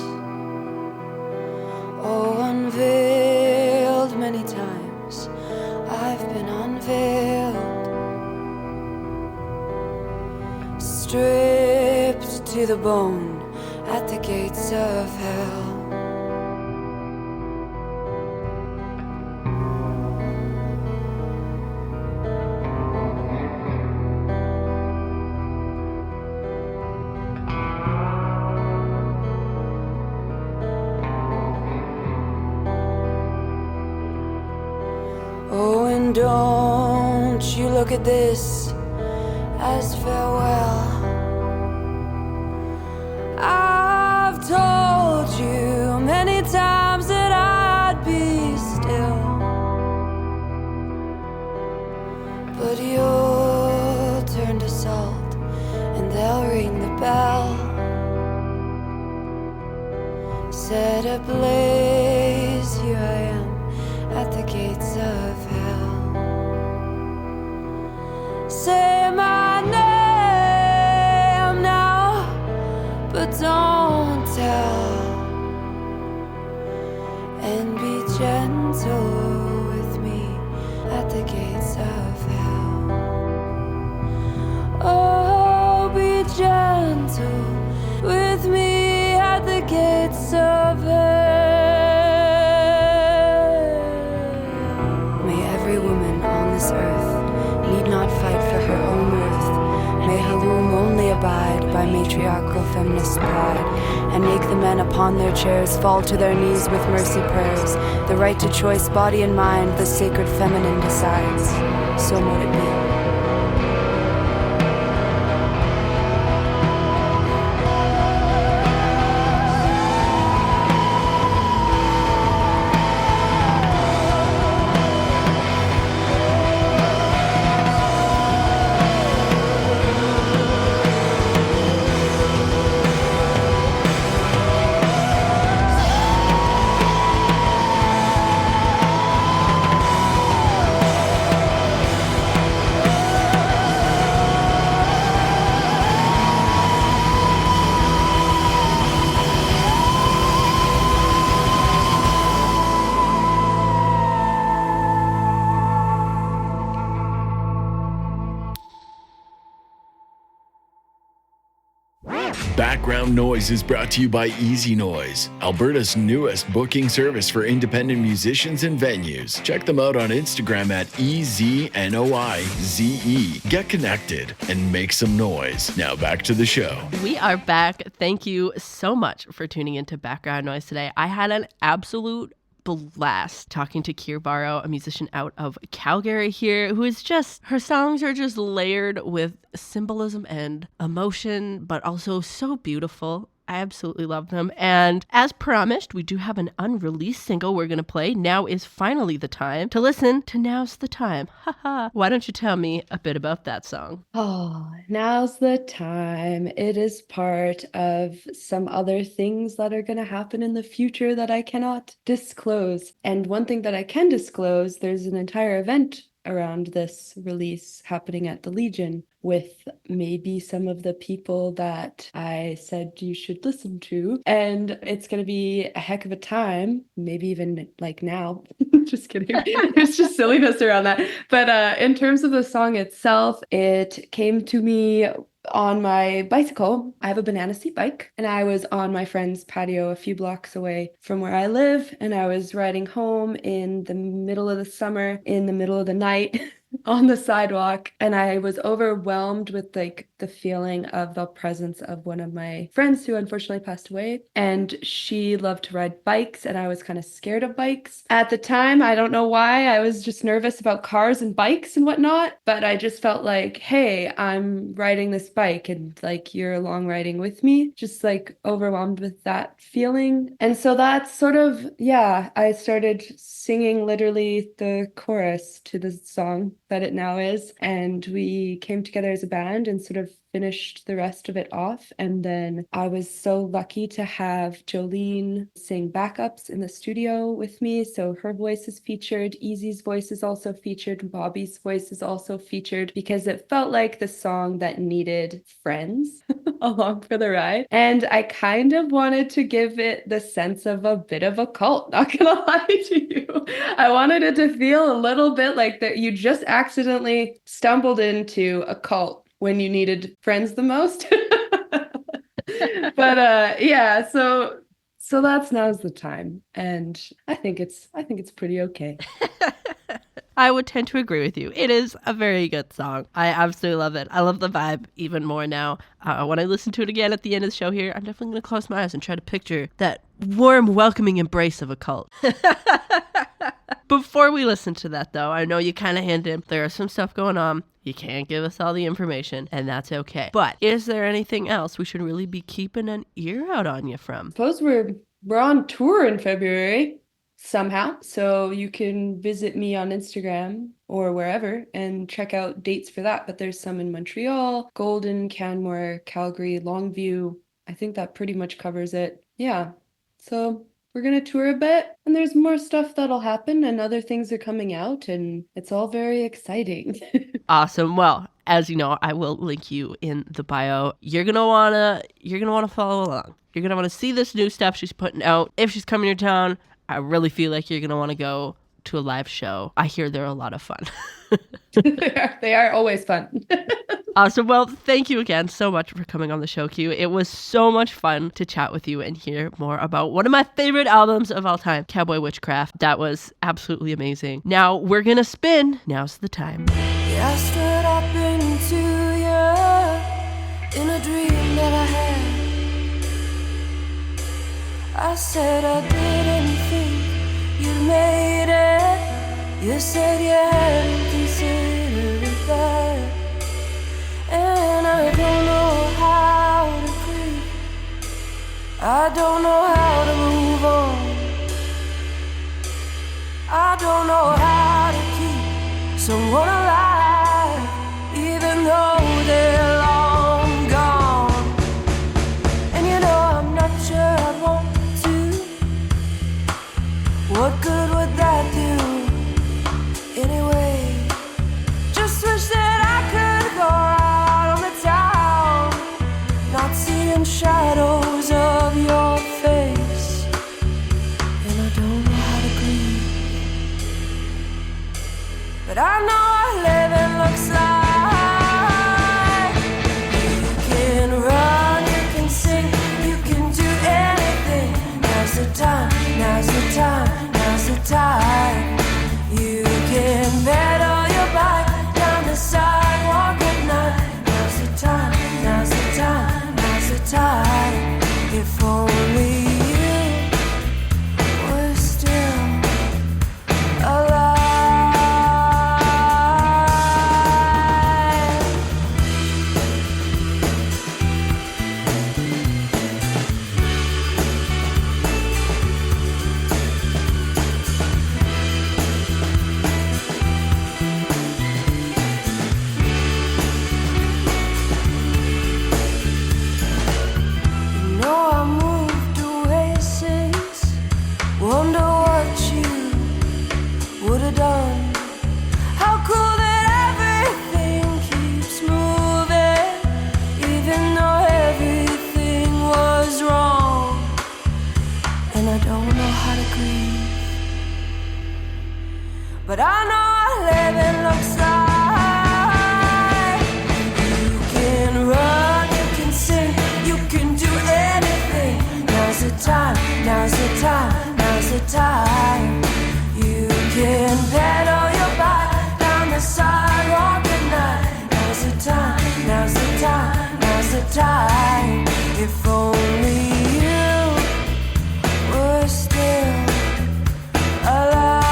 Oh, unveiled many times, I've been unveiled, stripped to the bone at the gates of hell. Oh, and don't you look at this as farewell. I've told you many times that I'd be still, but you'll turn to salt and they'll ring the bell, set ablaze, here I am at the gates of hell. Say my name now, but don't tell, and be gentle with me at the gates of hell. Oh, be gentle with me at the gates of hell. May every woman on this earth need not fight for her own worth. May her womb only abide by matriarchal feminist pride, and make the men upon their chairs fall to their knees with mercy prayers. The right to choice, body and mind, the sacred feminine decides. So mote it be. Background Noise is brought to you by Easy Noise, Alberta's newest booking service for independent musicians and venues. Check them out on Instagram at EZNOIZE. Get connected and make some noise. Now back to the show. We are back. Thank you so much for tuning into Background Noise today. I had an absolute blast talking to Varo, a musician out of Calgary here, who is just, her songs are just layered with symbolism and emotion, but also so beautiful. I absolutely love them. And as promised, we do have an unreleased single we're going to play. Now is finally the time to listen to Now's the Time. Haha. Why don't you tell me a bit about that song? Oh, now's the time. It is part of some other things that are going to happen in the future that I cannot disclose. And one thing that I can disclose, there's an entire event around this release happening at the Legion with maybe some of the people that I said you should listen to. And it's going to be a heck of a time, maybe even like now. Just kidding. There's just silliness around that. But in terms of the song itself, it came to me on my bicycle. I have a banana seat bike, and I was on my friend's patio a few blocks away from where I live, and I was riding home in the middle of the summer, in the middle of the night on the sidewalk, and I was overwhelmed with like the feeling of the presence of one of my friends who unfortunately passed away. And she loved to ride bikes, and I was kind of scared of bikes at the time. I don't know why. I was just nervous about cars and bikes and whatnot, but I just felt like, hey, I'm riding this bike and like you're along riding with me, just like overwhelmed with that feeling. And so that's sort of, yeah, I started singing literally the chorus to the song that it now is. And we came together as a band and sort of finished the rest of it off. And then I was so lucky to have Jolene sing backups in the studio with me. So her voice is featured, Easy's voice is also featured, Bobby's voice is also featured, because it felt like the song that needed friends along for the ride. And I kind of wanted to give it the sense of a bit of a cult, not gonna lie to you. I wanted it to feel a little bit like that you just accidentally stumbled into a cult when you needed friends the most. But yeah, so that's now's the time, and I think it's pretty okay. I would tend to agree with you. It is a very good song. I absolutely love it. I love the vibe even more now. When I listen to it again at the end of the show here, I'm definitely going to close my eyes and try to picture that warm, welcoming embrace of a cult. Before we listen to that, though, I know you kind of hinted there is some stuff going on. You can't give us all the information, and that's okay. But is there anything else we should really be keeping an ear out on you from? Suppose we're on tour in February somehow, so you can visit me on Instagram or wherever and check out dates for that. But there's some in Montreal, Golden, Canmore, Calgary, Longview. I think that pretty much covers it. Yeah. So we're going to tour a bit, and there's more stuff that'll happen, and other things are coming out, and it's all very exciting. Awesome. Well, as you know, I will link you in the bio. You're going to want to follow along. You're going to want to see this new stuff she's putting out. If she's coming to your town, I really feel like you're going to want to go to a live show. I hear they're a lot of fun. They are always fun. Awesome. Well, thank you again so much for coming on the show, Q. It was so much fun to chat with you and hear more about one of my favorite albums of all time, Cowboy Witchcraft. That was absolutely amazing. Now we're going to spin. Now's the time. Yeah, I stood up into you in a dream that I had. I said I didn't think you'd made it. You said you hadn't considered it bad. And I don't know how to breathe. I don't know how to move on. I don't know how to keep someone alive, even though they're long gone. And you know I'm not sure I'd want to. What good would that do anyway? Just wish that I could go out on the town, not seeing shadows of your face. And I don't know how to grieve, but I know what living looks like. You can run, you can sing, you can do anything. Now's the time, now's the time, now's the time. You can pedal your bike down the sidewalk at night. Now's the time, now's the time, now's the time. If only you were still alive. You know I moved away since. Wonder what you would have done. How cool that everything keeps moving, even though everything was wrong. And I don't know how to grieve, but I know what living looks like. You can run, you can sing, you can do anything. Now's the time, now's the time, now's the time. You can pedal your bike down the side. a time. If only you were still alive.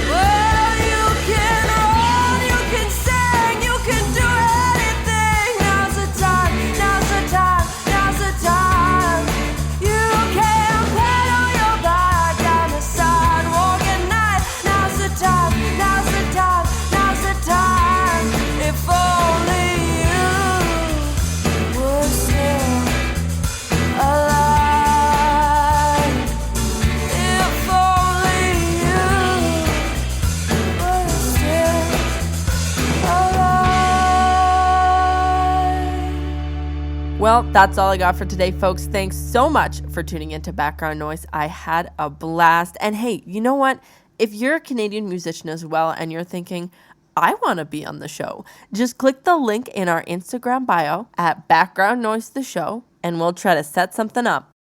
Well, you can run, you can sing, you can do anything. Now's the time, now's the time, now's the time. You can pedal your bike down the sidewalk at night. Now's the time, now's the time, now's the time. If only you were still alive. If only you were still alive. Well, that's all I got for today, folks. Thanks so much for tuning into Background Noise. I had a blast. And hey, you know what? If you're a Canadian musician as well and you're thinking, I want to be on the show, just click the link in our Instagram bio at Background Noise the Show and we'll try to set something up.